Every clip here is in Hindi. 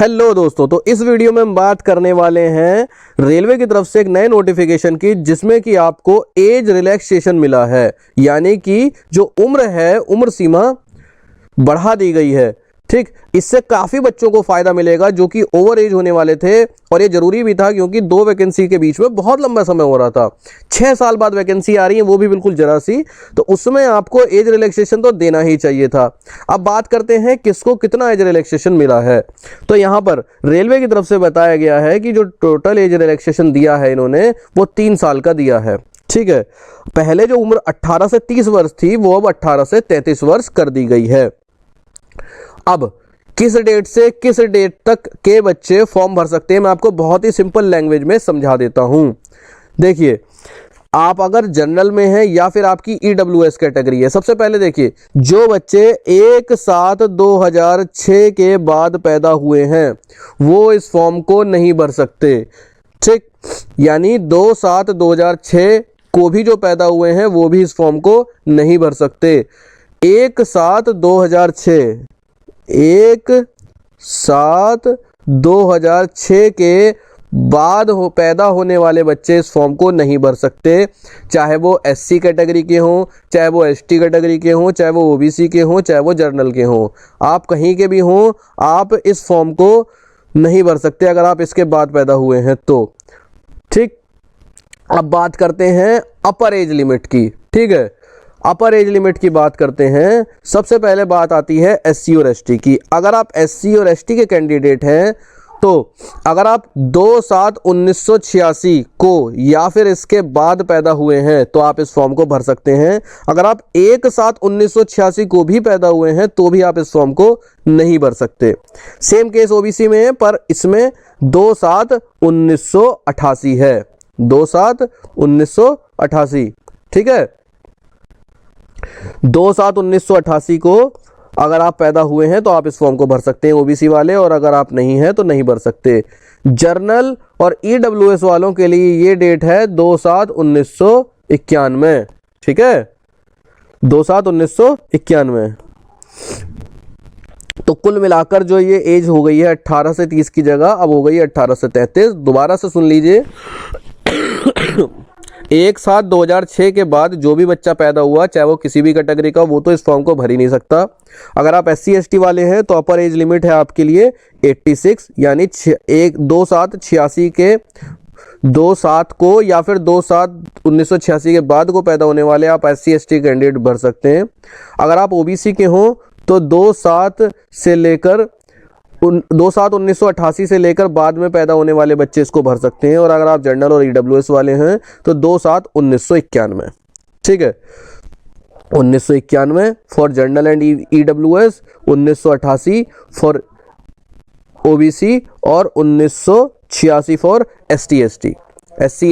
हेलो दोस्तों, तो इस वीडियो में हम बात करने वाले हैं रेलवे की तरफ से एक नए नोटिफिकेशन की, जिसमें कि आपको एज रिलैक्सेशन मिला है। यानी कि जो उम्र है, उम्र सीमा बढ़ा दी गई है। ठीक, इससे काफ़ी बच्चों को फ़ायदा मिलेगा जो कि ओवर एज होने वाले थे, और ये ज़रूरी भी था क्योंकि दो वैकेंसी के बीच में बहुत लंबा समय हो रहा था। 6 साल बाद वैकेंसी आ रही है, वो भी बिल्कुल जरा सी, तो उसमें आपको एज रिलैक्सेशन तो देना ही चाहिए था। अब बात करते हैं किसको कितना एज रिलैक्सेशन मिला है। तो यहाँ पर रेलवे की तरफ से बताया गया है कि जो टोटल एज रिलैक्सेशन दिया है इन्होंने, वो 3 साल का दिया है। ठीक है, पहले जो उम्र 18 से 30 वर्ष थी, वो अब 18 से 33 वर्ष कर दी गई है। अब किस डेट से किस डेट तक के बच्चे फॉर्म भर सकते हैं, मैं आपको बहुत ही सिंपल लैंग्वेज में समझा देता हूं। देखिए, आप अगर जनरल में हैं या फिर आपकी ईडब्ल्यूएस कैटेगरी है, सबसे पहले देखिए, जो बच्चे 1/7/2006 के बाद पैदा हुए हैं वो इस फॉर्म को नहीं भर सकते। ठीक, यानी 2/7/2006 को भी जो पैदा हुए हैं वो भी इस फॉर्म को नहीं भर सकते। 1/7/2006 1/7/2006 के बाद पैदा होने वाले बच्चे इस फॉर्म को नहीं भर सकते, चाहे वो एससी कैटेगरी के हों, चाहे वो एसटी कैटेगरी के हों, चाहे वो ओबीसी के हों, चाहे वो जर्नल के हों। आप कहीं के भी हों, आप इस फॉर्म को नहीं भर सकते अगर आप इसके बाद पैदा हुए हैं तो। ठीक, अब बात करते हैं अपर एज लिमिट की। ठीक है, अपर एज लिमिट की बात करते हैं। सबसे पहले बात आती है एससी और एसटी की। अगर आप एससी और एसटी के कैंडिडेट हैं तो अगर आप 2/7/1986 को या फिर इसके बाद पैदा हुए हैं तो आप इस फॉर्म को भर सकते हैं। अगर आप 1/7/1986 को भी पैदा हुए हैं तो भी आप इस फॉर्म को नहीं भर सकते। सेम केस ओबीसी में है, पर इसमें 2/7/1988 है। 2/7/1988। ठीक है, 2/7/1988 को अगर आप पैदा हुए हैं तो आप इस फॉर्म को भर सकते हैं ओबीसी वाले, और अगर आप नहीं हैं तो नहीं भर सकते। जर्नल और ईडब्ल्यूएस वालों के लिए ये डेट है 2/7/1991। ठीक है, 2/7/1991। तो कुल मिलाकर जो ये एज हो गई है 18 से 30 की जगह अब हो गई है 18 से 33। दोबारा से सुन लीजिए, 1/7/2006 के बाद जो भी बच्चा पैदा हुआ, चाहे वो किसी भी कैटेगरी का, वो तो इस फॉर्म को भर ही नहीं सकता। अगर आप एससी एसटी वाले हैं तो अपर एज लिमिट है आपके लिए 86, यानी 2/7/86 के 2/7 को या फिर 2/7/1986 के बाद को पैदा होने वाले आप एससी एसटी कैंडिडेट भर सकते हैं। अगर आप ओबीसी के हों तो 2/7/1988 से लेकर बाद में पैदा होने वाले बच्चे इसको भर सकते हैं। और अगर आप जनरल और ईडब्ल्यूएस वाले हैं तो 2/7/1991। ठीक है, 1991 for general and EWS, 1988 for OBC और 1986 for SC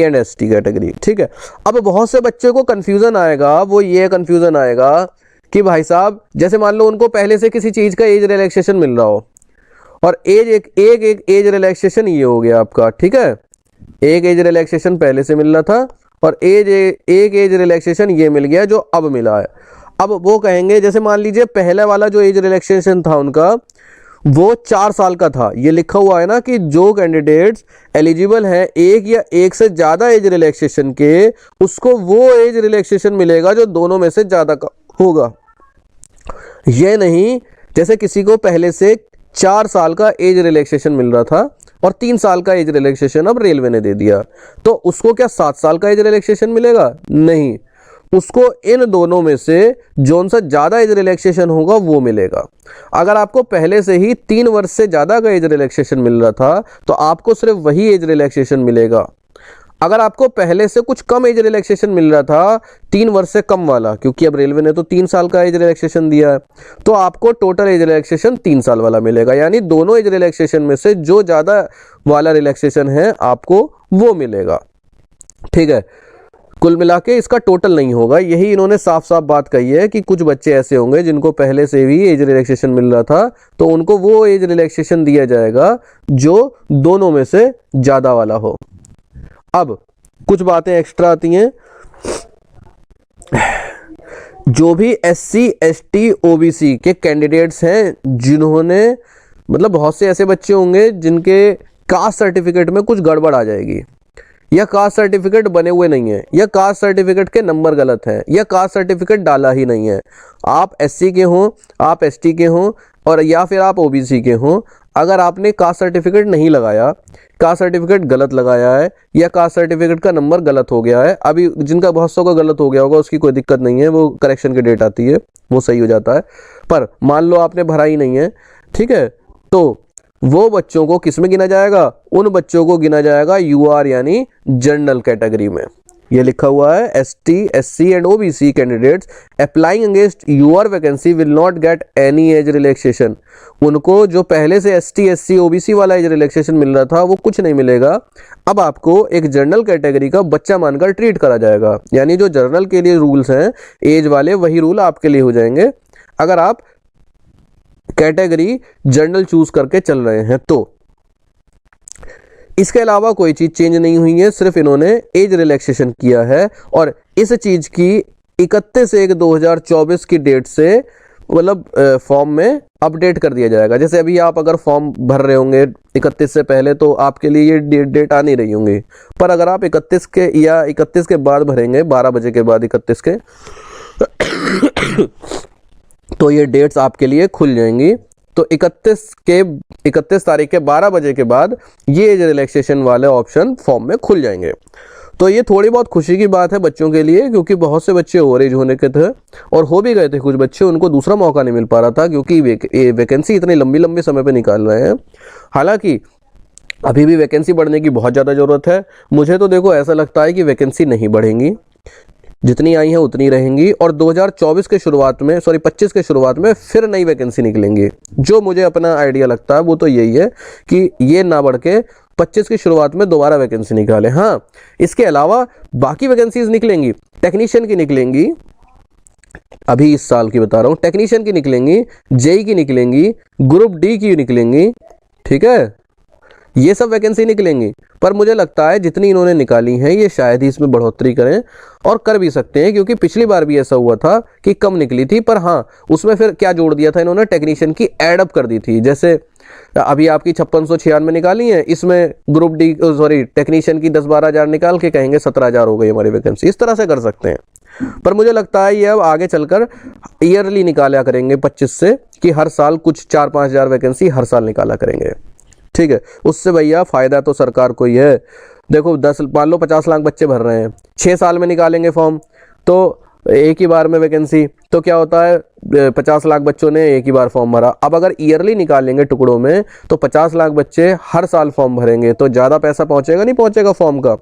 and ST category. ठीक है, अब बहुत से बच्चे को कंफ्यूजन आएगा, वो ये कंफ्यूजन आएगा कि भाई साहब, जैसे मान लो उनको पहले से किसी चीज का एज रिलैक्सेशन मिल रहा हो, और एक एज रिलैक्सेशन ये हो गया आपका। ठीक है, एक एज रिलैक्सेशन पहले से मिल रहा था और एक एज रिलैक्सेशन ये मिल गया जो अब मिला है। अब वो कहेंगे, जैसे मान लीजिए पहला वाला जो एज रिलैक्सेशन था उनका, वो 4 साल का था। ये लिखा हुआ है ना कि जो कैंडिडेट्स एलिजिबल है एक या एक से ज्यादा एज रिलैक्सेशन के, उसको वो एज रिलैक्सेशन मिलेगा जो दोनों में से ज्यादा का होगा। ये नहीं जैसे किसी को पहले से 4 साल का एज रिलैक्सेशन मिल रहा था और 3 साल का एज रिलैक्सेशन अब रेलवे ने दे दिया, तो उसको क्या 7 साल का एज रिलैक्सेशन मिलेगा? नहीं, उसको इन दोनों में से जोन सा ज्यादा एज रिलैक्सेशन होगा वो मिलेगा। अगर आपको पहले से ही 3 वर्ष से ज्यादा का एज रिलैक्सेशन मिल रहा था तो आपको सिर्फ वही एज रिलैक्सेशन मिलेगा। अगर आपको पहले से कुछ कम एज रिलैक्सेशन मिल रहा था, 3 वर्ष से कम वाला, क्योंकि अब रेलवे ने तो 3 साल का एज रिलैक्सेशन दिया है, तो आपको टोटल एज रिलैक्सेशन 3 साल वाला मिलेगा। यानी दोनों एज रिलैक्सेशन में से जो ज्यादा वाला रिलैक्सेशन है आपको वो मिलेगा। ठीक है, कुल मिला के इसका टोटल नहीं होगा। यही इन्होंने साफ साफ बात कही है कि कुछ बच्चे ऐसे होंगे जिनको पहले से भी एज रिलैक्सेशन मिल रहा था, तो उनको वो एज रिलैक्सेशन दिया जाएगा जो दोनों में से ज्यादा वाला हो। अब कुछ बातें एक्स्ट्रा आती हैं। जो भी एससी एसटी ओबीसी के कैंडिडेट्स हैं जिन्होंने मतलब बहुत से ऐसे बच्चे होंगे जिनके कास्ट सर्टिफिकेट में कुछ गड़बड़ आ जाएगी, या कास्ट सर्टिफिकेट बने हुए नहीं है, या कास्ट सर्टिफिकेट के नंबर गलत हैं, या कास्ट सर्टिफिकेट डाला ही नहीं है। आप एससी के हों, आप एसटी के हों, और या फिर आप ओबीसी के हों, अगर आपने कास्ट सर्टिफिकेट नहीं लगाया, कास्ट सर्टिफिकेट गलत लगाया है, या कास्ट सर्टिफिकेट का नंबर गलत हो गया है, अभी जिनका बहुत सौ का गलत हो गया होगा उसकी कोई दिक्कत नहीं है, वो करेक्शन की डेट आती है, वो सही हो जाता है। पर मान लो आपने भरा ही नहीं है, ठीक है, तो वो बच्चों को किस में गिना जाएगा? उन बच्चों को गिना जाएगा यूआर यानी जनरल कैटेगरी में। ये लिखा हुआ है ST, SC and OBC candidates applying against UR vacancy will not get any age relaxation. उनको जो पहले से एसटी, एससी, ओबीसी वाला एज रिलैक्सेशन मिल रहा था वो कुछ नहीं मिलेगा। अब आपको एक जनरल कैटेगरी का बच्चा मानकर ट्रीट करा जाएगा, यानी जो जनरल के लिए रूल्स हैं एज वाले, वही रूल आपके लिए हो जाएंगे अगर आप कैटेगरी जनरल चूज करके चल रहे हैं तो। इसके अलावा कोई चीज चेंज नहीं हुई है, सिर्फ इन्होंने एज रिलैक्सेशन किया है, और इस चीज की 31/1/2024 की डेट से मतलब फॉर्म में अपडेट कर दिया जाएगा। जैसे अभी आप अगर फॉर्म भर रहे होंगे 31 से पहले तो आपके लिए ये डेट आ नहीं रही होंगी, पर अगर आप 31 के या 31 के बाद भरेंगे, 12 बजे के बाद 31 के तो ये डेट्स आपके लिए खुल जाएंगी। तो 31 तारीख के 12 बजे के बाद ये रिलैक्सेशन वाले ऑप्शन फॉर्म में खुल जाएंगे। तो ये थोड़ी बहुत खुशी की बात है बच्चों के लिए, क्योंकि बहुत से बच्चे ओवर एज होने के थे और हो भी गए थे कुछ बच्चे, उनको दूसरा मौका नहीं मिल पा रहा था क्योंकि वैकेंसी इतने लंबी लंबे समय पे निकाल रहे हैं। हालांकि अभी भी वैकेंसी बढ़ने की बहुत ज़्यादा ज़रूरत है। मुझे तो देखो ऐसा लगता है कि वैकेंसी नहीं बढ़ेंगी, जितनी आई हैं उतनी रहेंगी, और 2024 के शुरुआत में 25 के शुरुआत में फिर नई वैकेंसी निकलेंगी। जो मुझे अपना आइडिया लगता है वो तो यही है कि ये ना बढ़ के 25 की शुरुआत में दोबारा वैकेंसी निकाले। हाँ, इसके अलावा बाकी वैकेंसीज निकलेंगी, टेक्नीशियन की निकलेंगी, अभी इस साल की बता रहा हूँ, टेक्नीशियन की निकलेंगी, जेई की निकलेंगी, ग्रुप डी की निकलेंगी, ठीक है, ये सब वैकेंसी निकलेंगी। पर मुझे लगता है जितनी इन्होंने निकाली हैं ये शायद ही इसमें बढ़ोतरी करें, और कर भी सकते हैं क्योंकि पिछली बार भी ऐसा हुआ था कि कम निकली थी। पर हाँ, उसमें फिर क्या जोड़ दिया था इन्होंने, टेक्नीशियन की एड अप कर दी थी। जैसे अभी आपकी 5696 निकाली है, इसमें ग्रुप डी टेक्नीशियन की 10-12 हज़ार निकाल के कहेंगे 17,000 हो गई हमारी वैकेंसी। इस तरह से कर सकते हैं। पर मुझे लगता है ये अब आगे चलकर ईयरली निकाला करेंगे 25 से, कि हर साल कुछ 4-5 हज़ार वैकेंसी हर साल निकाला करेंगे, ठीक है। उससे भैया फायदा तो सरकार को ही है। देखो 10 मान लो 50 लाख बच्चे भर रहे हैं, 6 साल में निकालेंगे फॉर्म, तो एक ही बार में वैकेंसी, तो क्या होता है 50 लाख बच्चों ने एक ही बार फॉर्म भरा। अब अगर ईयरली निकालेंगे टुकड़ों में तो 50 लाख बच्चे हर साल फॉर्म भरेंगे, तो ज़्यादा पैसा पहुंचेगा नहीं पहुंचेगा फॉर्म का।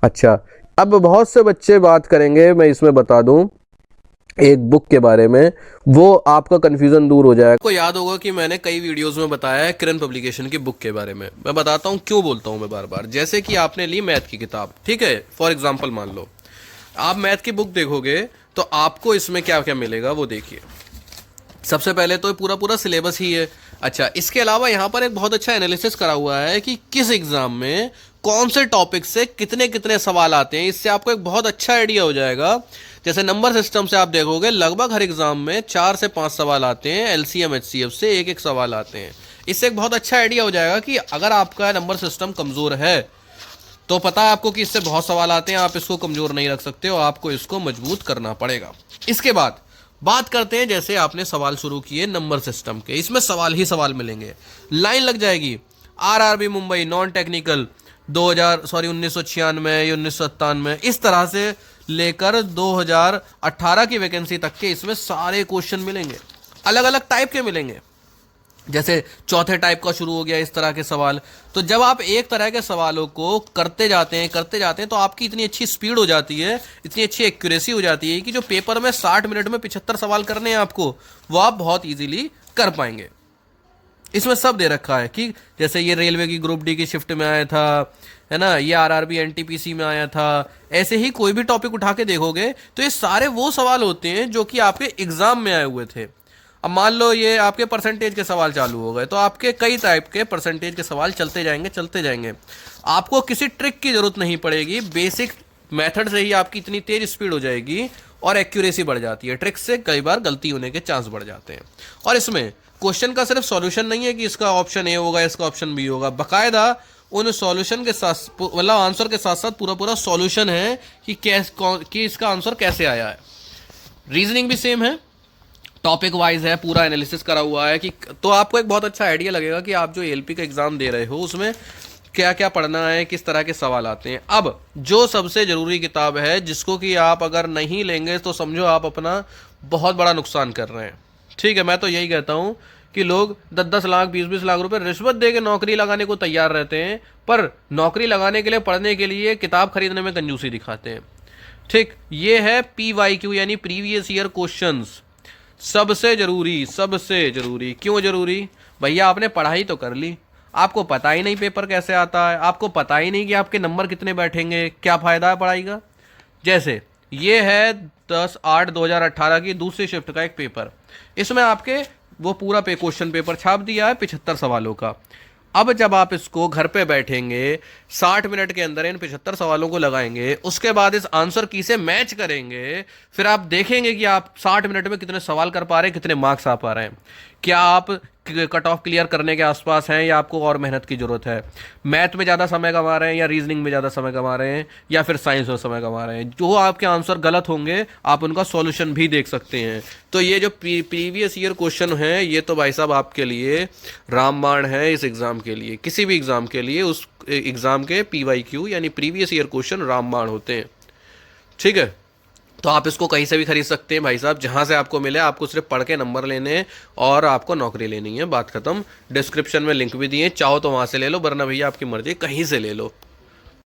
अच्छा, अब बहुत से बच्चे बात करेंगे, मैं इसमें बता दूं एक बुक के बारे में, वो आपका कंफ्यूजन दूर हो जाएगा। आपको याद होगा कि मैंने कई वीडियोस में बताया है किरण पब्लिकेशन की बुक के बारे में। मैं बताता हूँ क्यों बोलता हूँ मैं बार बार। जैसे कि आपने ली मैथ की किताब, ठीक है, फॉर एग्जांपल मान लो आप मैथ की बुक देखोगे तो आपको इसमें क्या क्या मिलेगा वो देखिए। सबसे पहले तो पूरा सिलेबस ही है। अच्छा, इसके अलावा यहाँ पर एक बहुत अच्छा एनालिसिस करा हुआ है कि किस एग्जाम में कौन से टॉपिक से कितने कितने सवाल आते हैं। इससे आपको एक बहुत अच्छा आइडिया हो जाएगा। जैसे नंबर सिस्टम से आप देखोगे लगभग हर एग्जाम में 4 से 5 सवाल आते हैं, एलसीएम एचसीएफ से एक सवाल आते हैं। इससे एक बहुत अच्छा आइडिया हो जाएगा कि अगर आपका नंबर सिस्टम कमज़ोर है तो पता है आपको कि इससे बहुत सवाल आते हैं, आप इसको कमज़ोर नहीं रख सकते और आपको इसको मजबूत करना पड़ेगा। इसके बाद बात करते हैं, जैसे आपने सवाल शुरू किए नंबर सिस्टम के, इसमें सवाल ही सवाल मिलेंगे, लाइन लग जाएगी। आरआरबी मुंबई नॉन टेक्निकल 1996 या 1997, इस तरह से लेकर 2018 की वैकेंसी तक के इसमें सारे क्वेश्चन मिलेंगे, अलग अलग टाइप के मिलेंगे। जैसे चौथे टाइप का शुरू हो गया इस तरह के सवाल। तो जब आप एक तरह के सवालों को करते जाते हैं तो आपकी इतनी अच्छी स्पीड हो जाती है, इतनी अच्छी एक्यूरेसी हो जाती है कि जो पेपर में 60 मिनट में 75 सवाल करने हैं आपको, वो आप बहुत इजीली कर पाएंगे। इसमें सब दे रखा है कि जैसे ये रेलवे की ग्रुप डी की शिफ्ट में आया था, है ना, ये आरआरबी एनटीपीसी में आया था। ऐसे ही कोई भी टॉपिक उठा के देखोगे तो ये सारे वो सवाल होते हैं जो कि आपके एग्जाम में आए हुए थे। अब मान लो ये आपके परसेंटेज के सवाल चालू हो गए तो आपके कई टाइप के परसेंटेज के सवाल चलते जाएंगे। आपको किसी ट्रिक की जरूरत नहीं पड़ेगी, बेसिक मेथड से ही आपकी इतनी तेज स्पीड हो जाएगी और एक्यूरेसी बढ़ जाती है। ट्रिक से कई बार गलती होने के चांस बढ़ जाते हैं। और इसमें क्वेश्चन का सिर्फ सॉल्यूशन नहीं है कि इसका ऑप्शन ए होगा, इसका ऑप्शन बी होगा, बाकायदा उन सॉल्यूशन के साथ मतलब आंसर के साथ साथ पूरा पूरा सॉल्यूशन है कि इसका आंसर कैसे आया है। रीजनिंग भी सेम है, टॉपिक वाइज है, पूरा एनालिसिस करा हुआ है कि तो आपको एक बहुत अच्छा आइडिया लगेगा कि आप जो एलपी का एग्जाम दे रहे हो उसमें क्या क्या पढ़ना है, किस तरह के सवाल आते हैं। अब जो सबसे ज़रूरी किताब है जिसको कि आप अगर नहीं लेंगे तो समझो आप अपना बहुत बड़ा नुकसान कर रहे हैं। ठीक है, मैं तो यही कहता हूँ कि लोग 10-10 लाख 20-20 लाख रुपए रिश्वत दे के नौकरी लगाने को तैयार रहते हैं, पर नौकरी लगाने के लिए पढ़ने के लिए किताब खरीदने में कंजूसी दिखाते हैं। ठीक, ये है PYQ यानी प्रीवियस ईयर क्वेश्चंस। सबसे जरूरी क्यों जरूरी? भैया आपने पढ़ाई तो कर ली, आपको पता ही नहीं पेपर कैसे आता है, आपको पता ही नहीं कि आपके नंबर कितने बैठेंगे, क्या फ़ायदा है पढ़ाई का। जैसे ये है 10/8/2018 की दूसरी शिफ्ट का एक पेपर, इसमें आपके वो पूरा क्वेश्चन पेपर छाप दिया है 75 सवालों का। अब जब आप इसको घर पे बैठेंगे 60 मिनट के अंदर इन 75 सवालों को लगाएंगे, उसके बाद इस आंसर की से मैच करेंगे, फिर आप देखेंगे कि आप 60 मिनट में कितने सवाल कर पा रहे हैं, कितने मार्क्स आ पा रहे हैं, क्या आप कट ऑफ क्लियर करने के आसपास हैं या आपको और मेहनत की जरूरत है, मैथ में ज़्यादा समय कमा रहे हैं या रीजनिंग में ज़्यादा समय कमा रहे हैं या फिर साइंस में समय कमा रहे हैं। जो आपके आंसर गलत होंगे आप उनका सॉल्यूशन भी देख सकते हैं। तो ये जो प्रीवियस ईयर क्वेश्चन है ये तो भाई साहब आपके लिए रामबाण है इस एग्ज़ाम के लिए, किसी भी एग्ज़ाम के लिए उस एग्ज़ाम के PYQ यानी प्रीवियस ईयर क्वेश्चन रामबाण होते हैं। ठीक है, तो आप इसको कहीं से भी खरीद सकते हैं भाई साहब, जहां से आपको मिले, आपको सिर्फ पढ़ के नंबर लेने हैं और आपको नौकरी लेनी है, बात खत्म। डिस्क्रिप्शन में लिंक भी दिए, चाहो तो वहां से ले लो, वरना भैया आपकी मर्जी कहीं से ले लो।